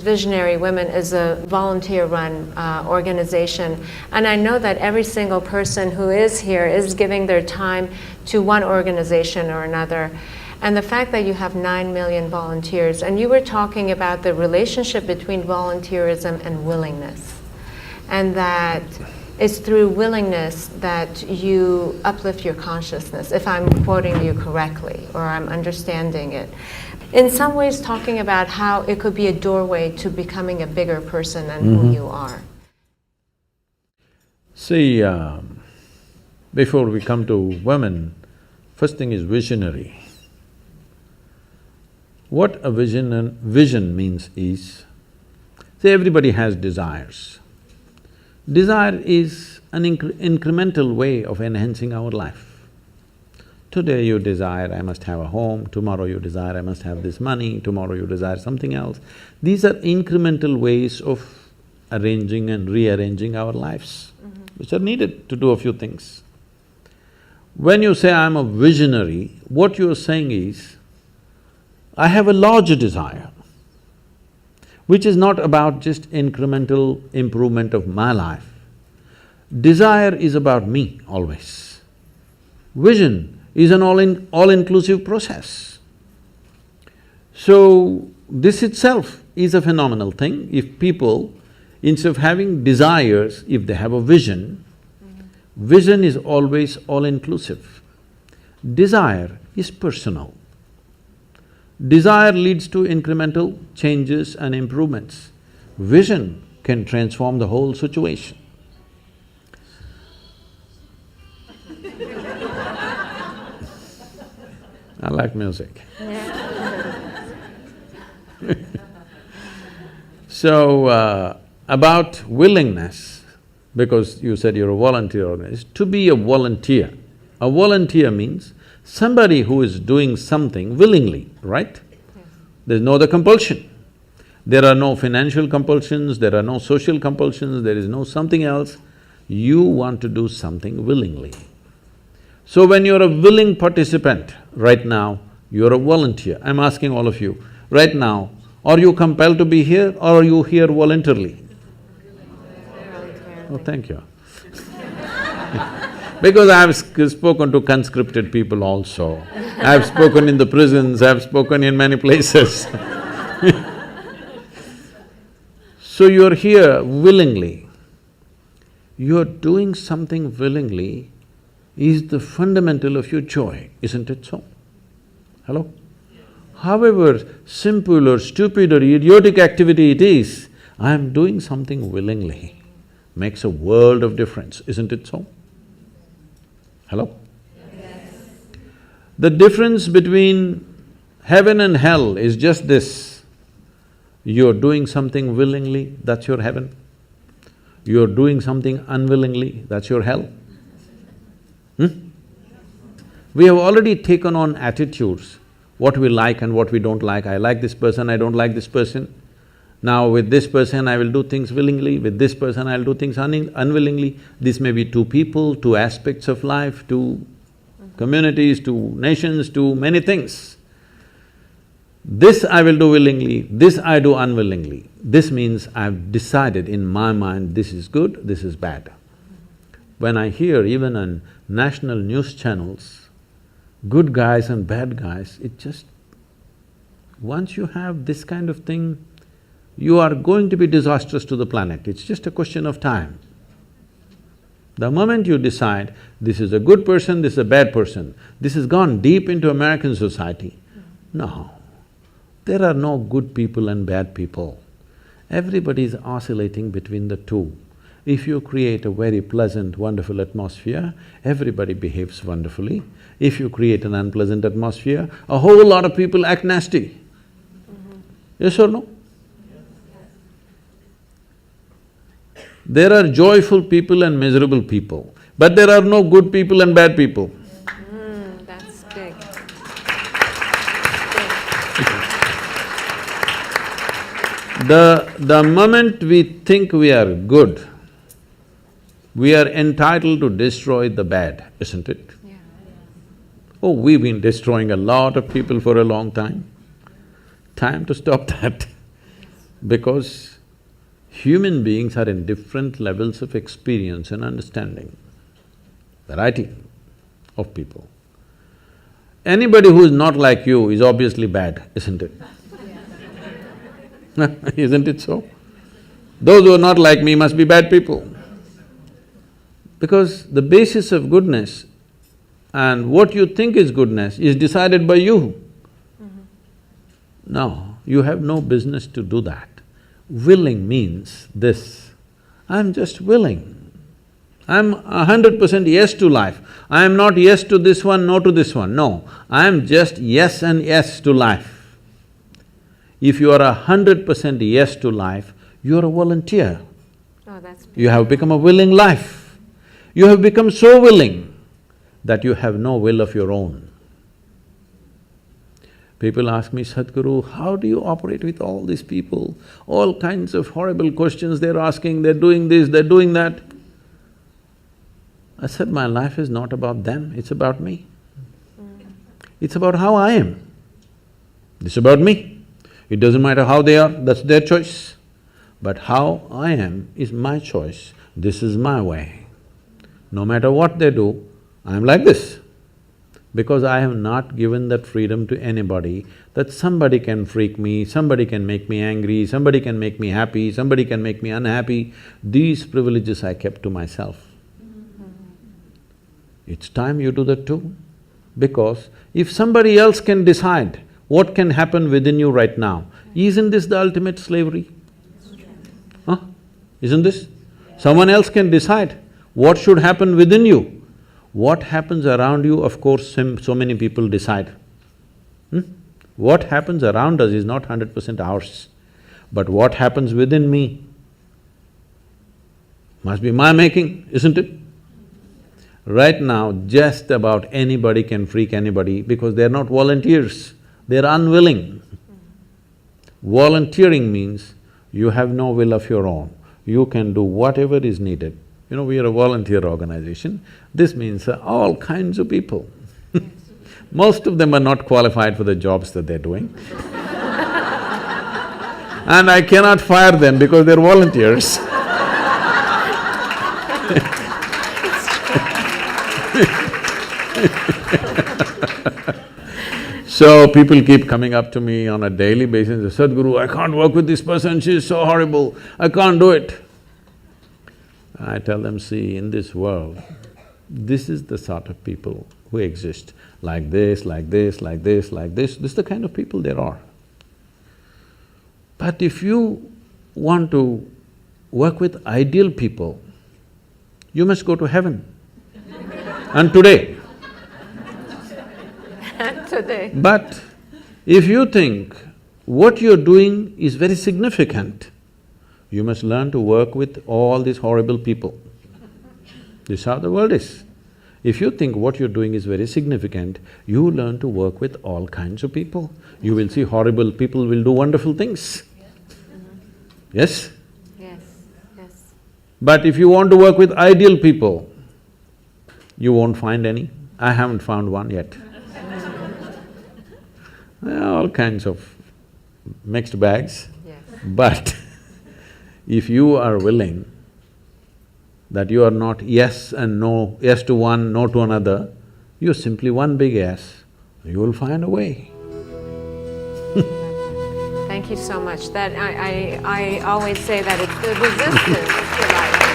Visionary Women is a volunteer-run organization, and I know that every single person who is here is giving their time to one organization or another. And the fact that you have 9 million volunteers, and you were talking about the relationship between volunteerism and willingness, and that it's through willingness that you uplift your consciousness, if I'm quoting you correctly, or I'm understanding it. In some ways talking about how it could be a doorway to becoming a bigger person than who you are. See, before we come to women, first thing is visionary. What a vision means is, see, everybody has desires. Desire is an incremental way of enhancing our life. Today you desire, I must have a home, tomorrow you desire, I must have this money, tomorrow you desire something else. These are incremental ways of arranging and rearranging our lives, which are needed to do a few things. When you say, I'm a visionary, what you're saying is, I have a larger desire, which is not about just incremental improvement of my life. Desire is about me always. Vision is an all-inclusive process. So, this itself is a phenomenal thing. If people, instead of having desires, if they have a vision, vision is always all-inclusive. Desire is personal. Desire leads to incremental changes and improvements. Vision can transform the whole situation. I like music. So, about willingness, because you said you're a volunteer organization, to be a volunteer. A volunteer means somebody who is doing something willingly, right? Yes. There's no other compulsion. There are no financial compulsions, there are no social compulsions, there is no something else. You want to do something willingly. So when you're a willing participant, right now, you're a volunteer. I'm asking all of you, right now, are you compelled to be here or are you here voluntarily? Oh, thank you. Because I've spoken to conscripted people also. I've spoken in the prisons, I've spoken in many places. So you're here willingly. You're doing something willingly is the fundamental of your joy, isn't it so? Hello? However simple or stupid or idiotic activity it is, I'm doing something willingly, makes a world of difference, isn't it so? Hello? Yes. The difference between heaven and hell is just this, you're doing something willingly, that's your heaven. You're doing something unwillingly, that's your hell. We have already taken on attitudes, what we like and what we don't like. I like this person, I don't like this person. Now with this person I will do things willingly, with this person I'll do things unwillingly. This may be two people, two aspects of life, two communities, two nations, two many things. This I will do willingly, this I do unwillingly. This means I've decided in my mind, this is good, this is bad. When I hear even on national news channels, good guys and bad guys, it just… once you have this kind of thing, you are going to be disastrous to the planet, it's just a question of time. The moment you decide, this is a good person, this is a bad person, this has gone deep into American society. No, there are no good people and bad people. Everybody is oscillating between the two. If you create a very pleasant, wonderful atmosphere, everybody behaves wonderfully. If you create an unpleasant atmosphere, a whole lot of people act nasty. Yes or no? There are joyful people and miserable people, but there are no good people and bad people. That's big. The moment we think we are good, we are entitled to destroy the bad, isn't it? Yeah. Oh, we've been destroying a lot of people for a long time. Time to stop that. Because human beings are in different levels of experience and understanding, variety of people. Anybody who is not like you is obviously bad, isn't it? Isn't it so? Those who are not like me must be bad people. Because the basis of goodness and what you think is goodness is decided by you. No, you have no business to do that. Willing means this, I'm just willing. I'm 100% yes to life. I am not yes to this one, no to this one, no. I am just yes and yes to life. If you are 100% yes to life, you are a volunteer. Oh, that's beautiful. You have become a willing life. You have become so willing that you have no will of your own. People ask me, Sadhguru, how do you operate with all these people? All kinds of horrible questions they're asking, they're doing this, they're doing that. I said, my life is not about them, it's about me. It's about how I am. It's about me. It doesn't matter how they are, that's their choice. But how I am is my choice, this is my way. No matter what they do, I'm like this. Because I have not given that freedom to anybody, that somebody can freak me, somebody can make me angry, somebody can make me happy, somebody can make me unhappy. These privileges I kept to myself. It's time you do that too. Because if somebody else can decide what can happen within you right now, isn't this the ultimate slavery? Huh? Isn't this? Someone else can decide what should happen within you. What happens around you, of course, so many people decide. What happens around us is not 100% ours. But what happens within me must be my making, isn't it? Right now, just about anybody can freak anybody because they're not volunteers, they're unwilling. Volunteering means you have no will of your own, you can do whatever is needed. You know, we are a volunteer organization, this means all kinds of people. Most of them are not qualified for the jobs that they're doing. And I cannot fire them because they're volunteers. So people keep coming up to me on a daily basis, Sadhguru, I can't work with this person, she's so horrible, I can't do it. I tell them, see, in this world, this is the sort of people who exist, like this, like this, like this, like this is the kind of people there are. But if you want to work with ideal people, you must go to heaven. And today. Today. But if you think what you're doing is very significant, you must learn to work with all these horrible people. This is how the world is. If you think what you're doing is very significant, you learn to work with all kinds of people. You will see horrible people will do wonderful things. Yes? Yes, yes. But if you want to work with ideal people, you won't find any. I haven't found one yet. All kinds of mixed bags. Yes. But if you are willing that you are not yes and no, yes to one, no to another, you're simply one big yes, you will find a way. Thank you so much. That I always say that it's the resistance to life.